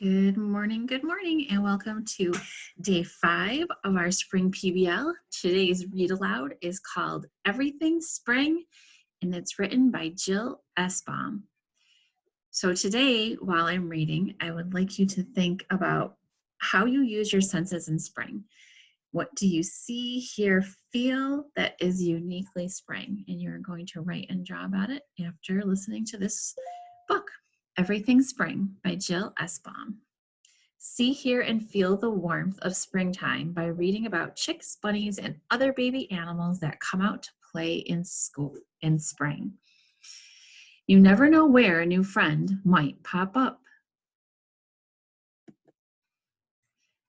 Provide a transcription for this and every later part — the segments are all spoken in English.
Good morning, and welcome to day 5 of our spring PBL. Today's read aloud is called Everything Spring, and it's written by Jill Esbaum. So today, while I'm reading, I would like you to think about how you use your senses in spring. What do you see, hear, feel that is uniquely spring? And you're going to write and draw about it after listening to this book, Everything Spring by Jill Esbaum. See, hear, and feel the warmth of springtime by reading about chicks, bunnies, and other baby animals that come out to play in school in spring. You never know where a new friend might pop up.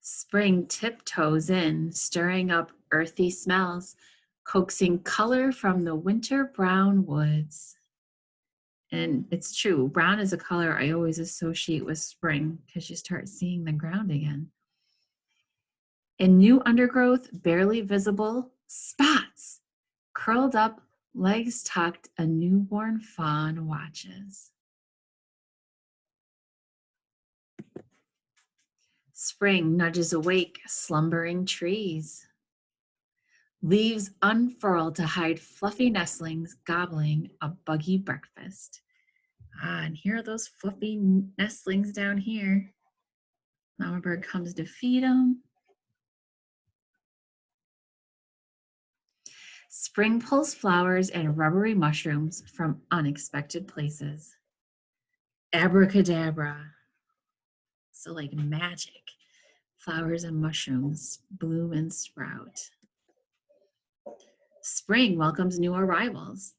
Spring tiptoes in, stirring up earthy smells, coaxing color from the winter brown woods. And it's true, brown is a color I always associate with spring because you start seeing the ground again. In new undergrowth, barely visible, spots, curled up, legs tucked, a newborn fawn watches. Spring nudges awake slumbering trees. Leaves unfurl to hide fluffy nestlings gobbling a buggy breakfast. And here are those fluffy nestlings down here. Mama bird comes to feed them. Spring pulls flowers and rubbery mushrooms from unexpected places. Abracadabra. So like magic. Flowers and mushrooms bloom and sprout. Spring welcomes new arrivals.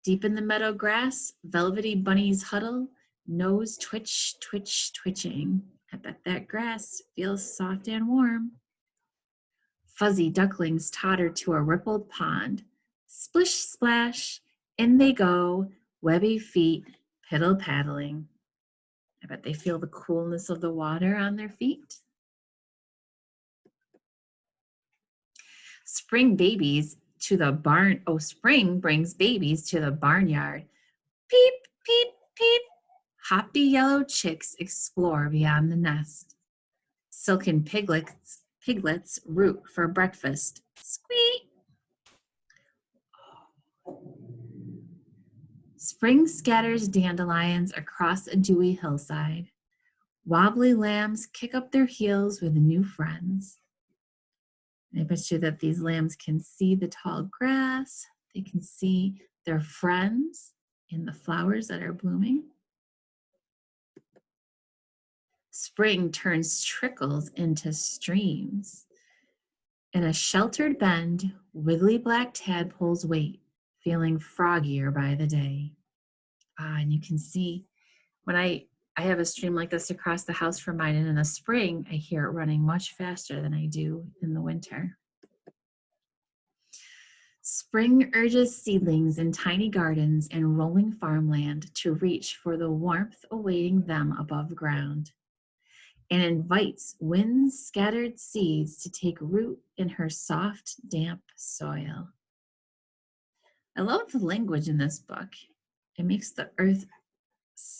Deep in the meadow grass, velvety bunnies huddle, nose twitch, twitch, twitching. I bet that grass feels soft and warm. Fuzzy ducklings totter to a rippled pond. Splish, splash, in they go, webby feet, piddle-paddling. I bet they feel the coolness of the water on their feet. Spring babies to the barn. Oh, spring brings babies to the barnyard. Peep, peep, peep. Hoppy yellow chicks explore beyond the nest. Silken piglets root for breakfast. Squeak. Spring scatters dandelions across a dewy hillside. Wobbly lambs kick up their heels with new friends. I bet you that these lambs can see the tall grass. They can see their friends in the flowers that are blooming. Spring turns trickles into streams. In a sheltered bend, wiggly black tadpoles wait, feeling froggier by the day. And you can see when I have a stream like this across the house from mine, and in the spring, I hear it running much faster than I do in the winter. Spring urges seedlings in tiny gardens and rolling farmland to reach for the warmth awaiting them above ground, and invites wind-scattered seeds to take root in her soft, damp soil. I love the language in this book. It makes the earth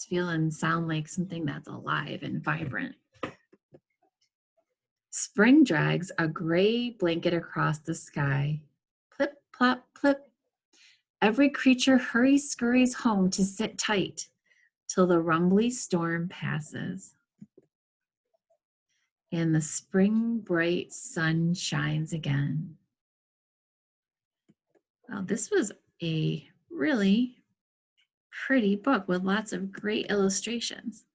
feel and sound like something that's alive and vibrant. Spring drags a gray blanket across the sky. Plip, plop, plip. Every creature scurries home to sit tight till the rumbly storm passes. And the spring bright sun shines again. Well, this was a really pretty book with lots of great illustrations.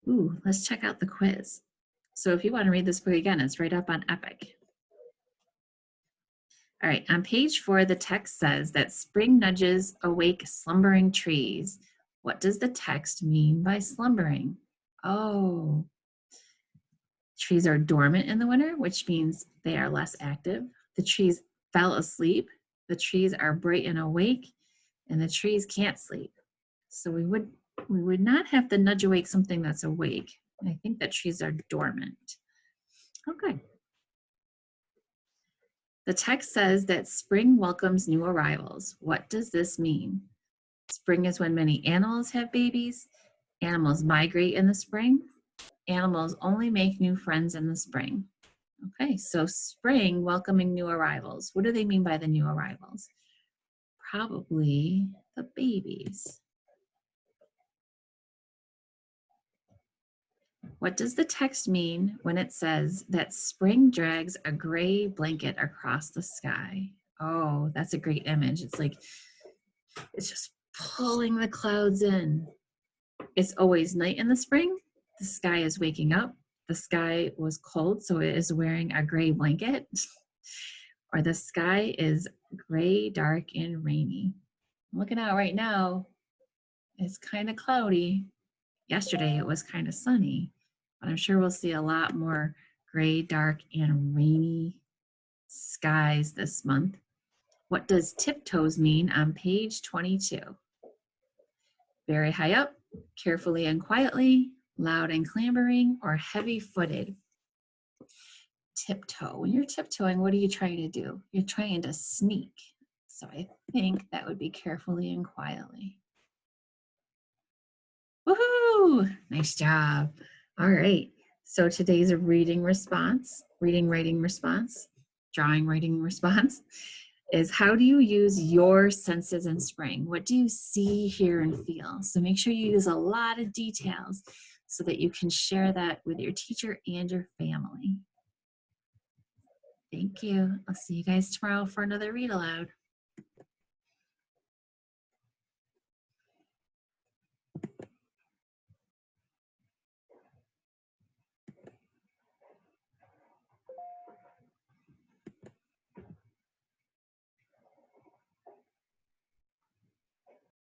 Ooh, let's check out the quiz. So if you want to read this book again, it's right up on Epic. All right, on page 4, the text says that spring nudges awake slumbering trees. What does the text mean by slumbering? Oh, trees are dormant in the winter, which means they are less active. The trees fell asleep. The trees are bright and awake, and the trees can't sleep. So we would not have to nudge awake something that's awake. I think that trees are dormant. Okay. The text says that spring welcomes new arrivals. What does this mean? Spring is when many animals have babies. Animals migrate in the spring. Animals only make new friends in the spring. Okay, so spring, welcoming new arrivals. What do they mean by the new arrivals? Probably the babies. What does the text mean when it says that spring drags a gray blanket across the sky? Oh, that's a great image. It's like, it's just pulling the clouds in. It's always night in the spring. The sky is waking up. The sky was cold, so it is wearing a gray blanket. Or the sky is gray, dark, and rainy. I'm looking out right now. It's kind of cloudy. Yesterday it was kind of sunny, but I'm sure we'll see a lot more gray, dark, and rainy skies this month. What does tiptoes mean on page 22? Very high up, carefully and quietly, loud and clambering, or heavy-footed. Tiptoe. When you're tiptoeing, what are you trying to do? You're trying to sneak. So I think that would be carefully and quietly. Woohoo! Nice job. All right. So today's reading response, reading, writing response, drawing, writing response is how do you use your senses in spring? What do you see, hear, and feel? So make sure you use a lot of details so that you can share that with your teacher and your family. Thank you. I'll see you guys tomorrow for another read aloud.